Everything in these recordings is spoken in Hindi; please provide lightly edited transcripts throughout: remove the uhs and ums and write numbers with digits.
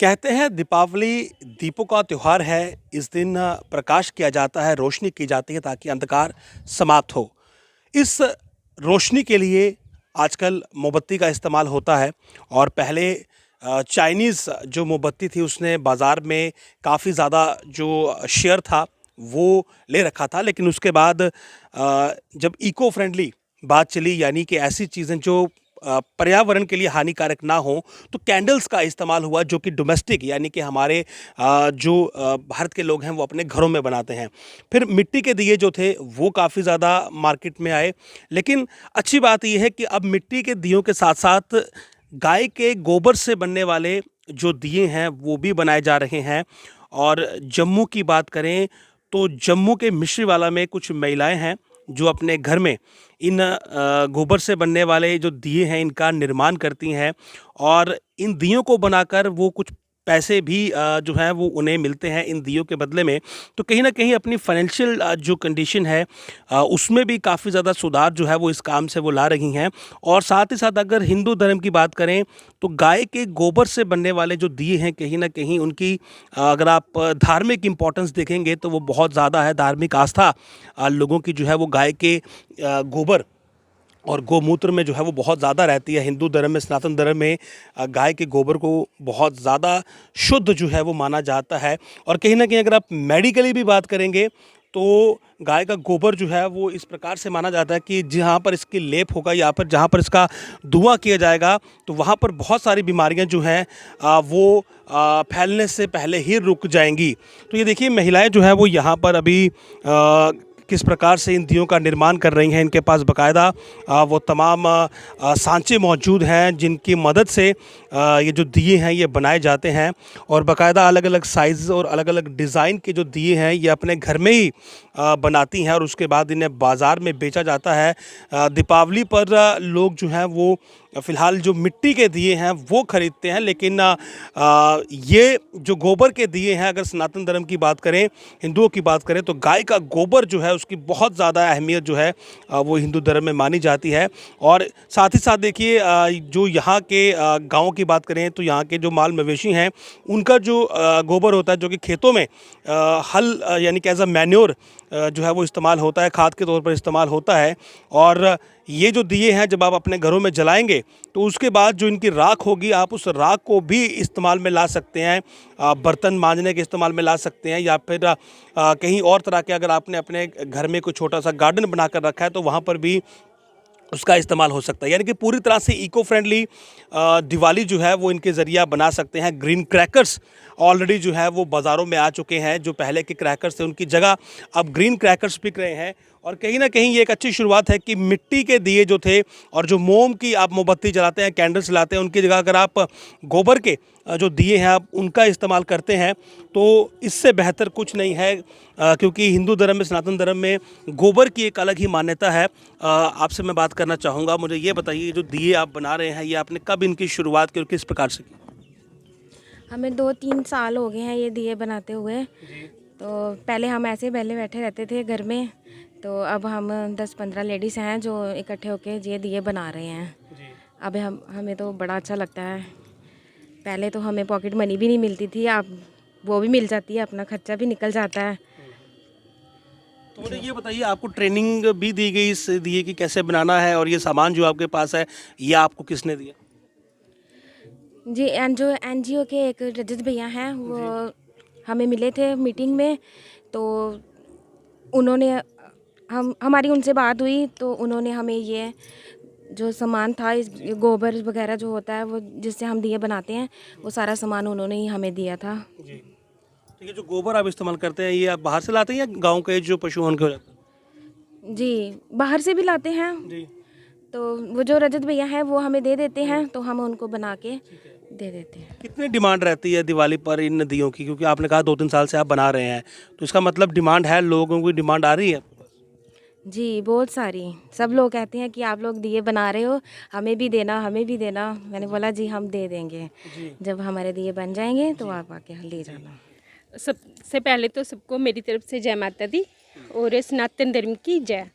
कहते हैं दीपावली दीपों का त्योहार है। इस दिन प्रकाश किया जाता है, रोशनी की जाती है ताकि अंधकार समाप्त हो। इस रोशनी के लिए आजकल मोमबत्ती का इस्तेमाल होता है और पहले चाइनीज़ जो मोमबत्ती थी उसने बाज़ार में काफ़ी ज़्यादा जो शेयर था वो ले रखा था। लेकिन उसके बाद जब इको फ्रेंडली बात चली, यानी कि ऐसी चीज़ें जो पर्यावरण के लिए हानिकारक ना हो, तो कैंडल्स का इस्तेमाल हुआ, जो कि डोमेस्टिक यानी कि हमारे जो भारत के लोग हैं वो अपने घरों में बनाते हैं। फिर मिट्टी के दिए जो थे वो काफ़ी ज़्यादा मार्केट में आए। लेकिन अच्छी बात ये है कि अब मिट्टी के दियों के साथ साथ गाय के गोबर से बनने वाले जो दिए हैं वो भी बनाए जा रहे हैं। और जम्मू की बात करें तो जम्मू के मिश्रीवाला में कुछ महिलाएं हैं जो अपने घर में इन गोबर से बनने वाले जो दिए हैं इनका निर्माण करती हैं और इन दियों को बनाकर वो कुछ पैसे भी जो हैं वो उन्हें मिलते हैं इन दियों के बदले में। तो कहीं ना कहीं अपनी फाइनेंशियल जो कंडीशन है उसमें भी काफ़ी ज़्यादा सुधार जो है वो इस काम से वो ला रही हैं। और साथ ही साथ अगर हिंदू धर्म की बात करें तो गाय के गोबर से बनने वाले जो दिए हैं कहीं ना कहीं उनकी अगर आप धार्मिक इम्पोर्टेंस देखेंगे तो वो बहुत ज़्यादा है। धार्मिक आस्था लोगों की जो है वो गाय के गोबर और गोमूत्र में जो है वो बहुत ज़्यादा रहती है। हिंदू धर्म में, सनातन धर्म में गाय के गोबर को बहुत ज़्यादा शुद्ध जो है वो माना जाता है। और कहीं ना कहीं अगर आप मेडिकली भी बात करेंगे तो गाय का गोबर जो है वो इस प्रकार से माना जाता है कि जहाँ पर इसकी लेप होगा या पर जहाँ पर इसका धुआं किया जाएगा तो वहाँ पर बहुत सारी बीमारियाँ जो हैं वो फैलने से पहले ही रुक जाएंगी। तो ये देखिए महिलाएं जो है वो यहाँ पर अभी किस प्रकार से इन दियों का निर्माण कर रही हैं। इनके पास बाकायदा वो तमाम सांचे मौजूद हैं जिनकी मदद से ये जो दिए हैं ये बनाए जाते हैं। और बाकायदा अलग अलग साइज़ और अलग अलग डिज़ाइन के जो दिए हैं ये अपने घर में ही बनाती हैं और उसके बाद इन्हें बाज़ार में बेचा जाता है। दीपावली पर लोग जो हैं वो फ़िलहाल जो मिट्टी के दिए हैं वो ख़रीदते हैं, लेकिन ये जो गोबर के दिए हैं, अगर सनातन धर्म की बात करें, हिंदुओं की बात करें, तो गाय का गोबर जो है उसकी बहुत ज़्यादा अहमियत जो है वो हिंदू धर्म में मानी जाती है। और साथ ही साथ देखिए जो यहाँ के गाँव की बात करें तो यहाँ के जो माल मवेशी हैं उनका जो गोबर होता है जो कि खेतों में हल यानी कि एज अ मैन्योर जो है वो इस्तेमाल होता है, खाद के तौर पर इस्तेमाल होता है। और ये जो दिए हैं जब आप अपने घरों में जलाएंगे तो उसके बाद जो इनकी राख होगी आप उस राख को भी इस्तेमाल में ला सकते हैं, बर्तन मांजने के इस्तेमाल में ला सकते हैं, या फिर कहीं और तरह के अगर आपने अपने घर में कोई छोटा सा गार्डन बनाकर रखा है तो वहाँ पर भी उसका इस्तेमाल हो सकता है। यानी कि पूरी तरह से इको फ्रेंडली दिवाली जो है वो इनके ज़रिए बना सकते हैं। ग्रीन क्रैकर्स ऑलरेडी जो है वो बाज़ारों में आ चुके हैं। जो पहले के क्रैकर्स थे उनकी जगह अब ग्रीन क्रैकर्स बिक रहे हैं। और कहीं ना कहीं ये एक अच्छी शुरुआत है कि मिट्टी के दिए जो थे और जो मोम की आप मोमबत्ती जलाते हैं, कैंडल्स जलाते हैं, उनकी जगह अगर आप गोबर के जो दिए हैं आप उनका इस्तेमाल करते हैं तो इससे बेहतर कुछ नहीं है। क्योंकि हिंदू धर्म में, सनातन धर्म में गोबर की एक अलग ही मान्यता है। आपसे मैं बात करना चाहूँगा, मुझे ये बताइए जो दिए आप बना रहे हैं ये आपने कब इनकी शुरुआत की और किस प्रकार से की? हमें 2-3 साल हो गए हैं ये दिए बनाते हुए। तो पहले हम ऐसे पहले बैठे रहते थे घर में, तो अब हम 10-15 लेडीज़ हैं जो इकट्ठे होके ये दिए बना रहे हैं। अब हमें तो बड़ा अच्छा लगता है। पहले तो हमें पॉकेट मनी भी नहीं मिलती थी, अब वो भी मिल जाती है, अपना खर्चा भी निकल जाता है। तो मुझे ये बताइए आपको ट्रेनिंग भी दी गई इस दिए की कैसे बनाना है, और ये सामान जो आपके पास है ये आपको किसने दिया? जी, जो एनजीओ के एक रजत भैया हैं वो हमें मिले थे मीटिंग में, तो उन्होंने हमारी उनसे बात हुई तो उन्होंने हमें ये जो सामान था, इस गोबर वगैरह जो होता है वो जिससे हम दिए बनाते हैं, वो सारा सामान उन्होंने ही हमें दिया था। जी। तो ये जो गोबर आप इस्तेमाल करते हैं ये आप बाहर से लाते हैं या गांव के जो पशु हैं उनके हो जाता है? जी, बाहर से भी लाते हैं। जी। तो वो जो रजत भैया हैं वो हमें दे देते हैं, तो हम उनको बना के दे देते हैं। कितनी डिमांड रहती है दिवाली पर इन दियों की? क्योंकि आपने कहा 2-3 साल से आप बना रहे हैं, तो इसका मतलब डिमांड है, लोगों की डिमांड आ रही है? जी, बहुत सारी। सब लोग कहते हैं कि आप लोग दिए बना रहे हो, हमें भी देना, हमें भी देना। मैंने बोला जी हम दे देंगे, जब हमारे दिए बन जाएंगे तो आप आके ले जाना। सबसे पहले तो सबको मेरी तरफ से जय माता दी और सनातन धर्म की जय।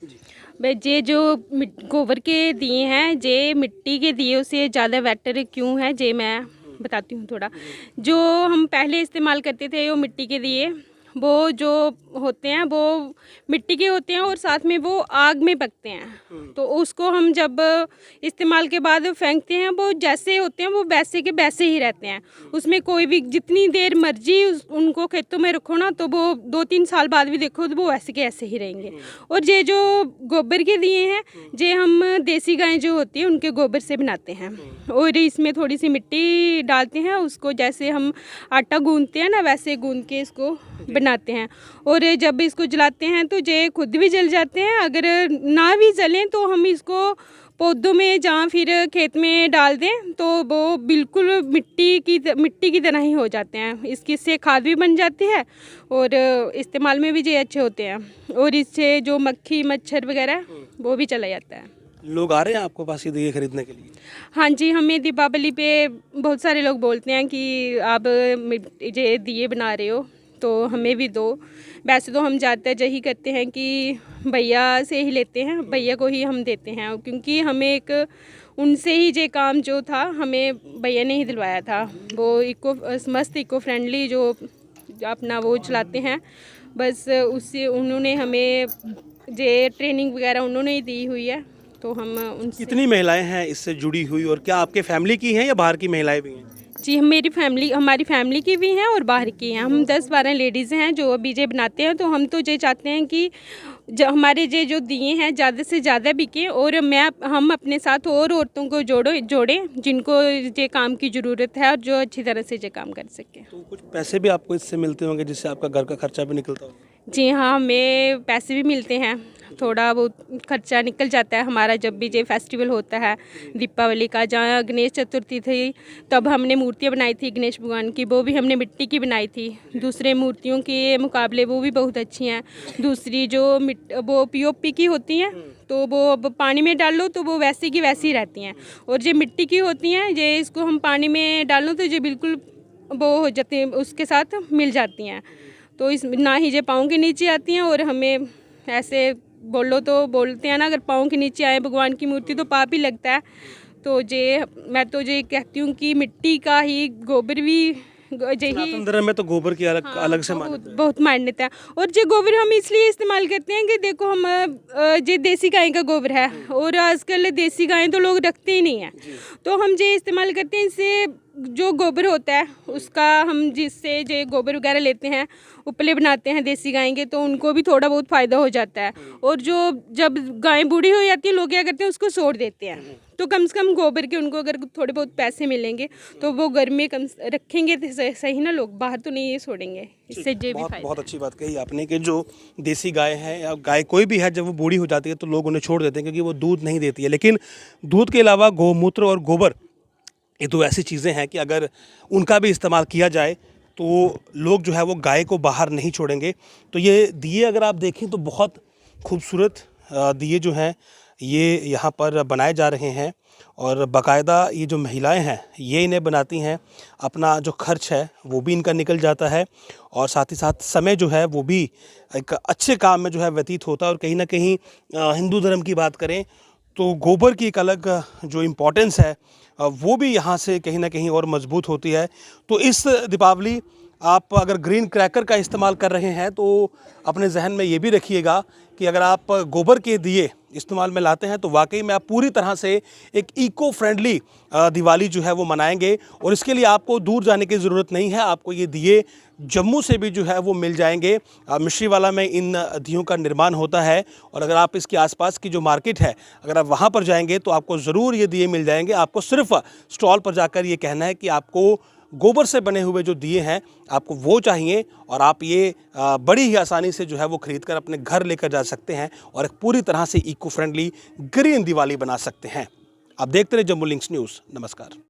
भाई जे जो गोबर के दिए हैं, जे मिट्टी के दिए से ज़्यादा बेटर क्यों है, जे मैं बताती हूँ थोड़ा। जो हम पहले इस्तेमाल करते थे वो मिट्टी के दिए, वो जो होते हैं वो मिट्टी के होते हैं और साथ में वो आग में पकते हैं। तो उसको हम जब इस्तेमाल के बाद फेंकते हैं, वो जैसे होते हैं वो वैसे के वैसे ही रहते हैं। उसमें कोई भी जितनी देर मर्जी उनको खेतों में रखो ना, तो वो 2-3 साल बाद भी देखो तो वो ऐसे के ऐसे ही रहेंगे। और ये जो गोबर के दिए हैं, ये हम देसी गाय जो होती है उनके गोबर से बनाते हैं। और इसमें थोड़ी सी मिट्टी डालते हैं, उसको जैसे हम आटा गूंथते हैं ना वैसे गूंथ के इसको बनाते हैं। और जब इसको जलाते हैं तो ये खुद भी जल जाते हैं। अगर ना भी जलें तो हम इसको पौधों में जहाँ फिर खेत में डाल दें तो वो बिल्कुल मिट्टी की तरह ही हो जाते हैं। इससे खाद भी बन जाती है और इस्तेमाल में भी ये अच्छे होते हैं। और इससे जो मक्खी मच्छर वगैरह वो भी चला जाता है। लोग आ रहे हैं आपको पास ये दिए खरीदने के लिए? हाँ जी, हमें दीपावली पे बहुत सारे लोग बोलते हैं कि आप ये दिए बना रहे हो तो हमें भी दो। वैसे तो हम ज़्यादातर यही करते हैं कि भैया से ही लेते हैं, भैया को ही हम देते हैं, क्योंकि हमें एक उनसे ही ये काम जो था हमें भैया ने ही दिलवाया था। वो मस्त इको फ्रेंडली जो अपना वो चलाते हैं, बस उससे उन्होंने हमें ये ट्रेनिंग वगैरह उन्होंने ही दी हुई है। तो हम उनसे। कितनी महिलाएं हैं इससे जुड़ी हुई, और क्या आपके फैमिली की हैं या बाहर की महिलाएं भी हैं? जी, हमारी फैमिली की भी हैं और बाहर की हैं। हम 10-12 लेडीज़ हैं जो अभी ये बनाते हैं। तो हम तो ये चाहते हैं कि हमारे ये जो दिए हैं ज़्यादा से ज़्यादा बिकें, और हम अपने साथ और औरतों को जोड़ें जिनको ये काम की ज़रूरत है और जो अच्छी तरह से ये काम कर सकें। तो कुछ पैसे भी आपको इससे मिलते होंगे जिससे आपका घर का खर्चा भी निकलता होगा? जी हाँ, हमें पैसे भी मिलते हैं, थोड़ा बहुत खर्चा निकल जाता है हमारा। जब भी ये फेस्टिवल होता है दीपावली का, जहाँ गणेश चतुर्थी थी तब हमने मूर्तियाँ बनाई थी गणेश भगवान की, वो भी हमने मिट्टी की बनाई थी। दूसरे मूर्तियों के मुकाबले वो भी बहुत अच्छी हैं। दूसरी जो वो पीओपी की होती हैं, तो वो अब पानी में डाल लो तो वो वैसी की वैसी रहती हैं। और ये मिट्टी की होती हैं, ये इसको हम पानी में डाल लो तो ये बिल्कुल वो हो जाती हैं, उसके साथ मिल जाती हैं। तो इस ना ही ये पाँव के नीचे आती हैं, और हमें ऐसे बोलो तो बोलते हैं ना, अगर पाँव के नीचे आए भगवान की मूर्ति तो पाप ही लगता है। तो मैं तो ये कहती हूँ कि मिट्टी का ही गोबर भी सनातन धर्म में तो गोबर की अलग से मान्यता है। बहुत मान्यता है। और ये गोबर हम इसलिए इस्तेमाल करते हैं कि देखो हम ये देसी गाय का गोबर है, और आजकल देसी गायें तो लोग रखते ही नहीं हैं। तो हम ये इस्तेमाल करते हैं, इससे जो गोबर होता है उसका हम जिससे जो गोबर वगैरह लेते हैं उपले बनाते हैं देसी गाय के, तो उनको भी थोड़ा बहुत फ़ायदा हो जाता है। और जब गाय बूढ़ी हो जाती है लोग क्या करते हैं, उसको छोड़ देते हैं। तो कम से कम गोबर के उनको अगर थोड़े बहुत पैसे मिलेंगे तो वो घर में रखेंगे तो सही ना, लोग बाहर तो नहीं ये छोड़ेंगे। इससे ये भी बहुत अच्छी बात कही आपने कि जो देसी गाय है या गाय कोई भी है, जब वो बूढ़ी हो जाती है तो लोग उन्हें छोड़ देते हैं क्योंकि वो दूध नहीं देती है। लेकिन दूध के अलावा गौमूत्र और गोबर, ये तो ऐसी चीज़ें हैं कि अगर उनका भी इस्तेमाल किया जाए तो लोग जो है वो गाय को बाहर नहीं छोड़ेंगे। तो ये दिए अगर आप देखें तो बहुत खूबसूरत दिए जो हैं ये यहाँ पर बनाए जा रहे हैं, और बाकायदा ये जो महिलाएं हैं ये इन्हें बनाती हैं। अपना जो खर्च है वो भी इनका निकल जाता है, और साथ ही साथ समय जो है वो भी एक अच्छे काम में जो है व्यतीत होता है। और कहीं ना कहीं हिंदू धर्म की बात करें तो गोबर की एक अलग जो इम्पोर्टेंस है वो भी यहाँ से कहीं ना कहीं और मजबूत होती है। तो इस दीपावली आप अगर ग्रीन क्रैकर का इस्तेमाल कर रहे हैं तो अपने जहन में ये भी रखिएगा कि अगर आप गोबर के दिए इस्तेमाल में लाते हैं तो वाकई में आप पूरी तरह से एक इको फ्रेंडली दिवाली जो है वो मनाएंगे। और इसके लिए आपको दूर जाने की ज़रूरत नहीं है, आपको ये दिए जम्मू से भी जो है वो मिल जाएंगे। मिश्रीवाला में इन दियों का निर्माण होता है, और अगर आप इसके आसपास की जो मार्केट है अगर आप वहाँ पर जाएंगे तो आपको ज़रूर ये दिए मिल जाएंगे। आपको सिर्फ स्टॉल पर जाकर ये कहना है कि आपको गोबर से बने हुए जो दिए हैं आपको वो चाहिए, और आप ये बड़ी ही आसानी से जो है वो ख़रीद कर अपने घर लेकर जा सकते हैं और एक पूरी तरह से इको फ्रेंडली ग्रीन दिवाली बना सकते हैं। आप देखते रहे जम्मू लिंक्स न्यूज़। नमस्कार।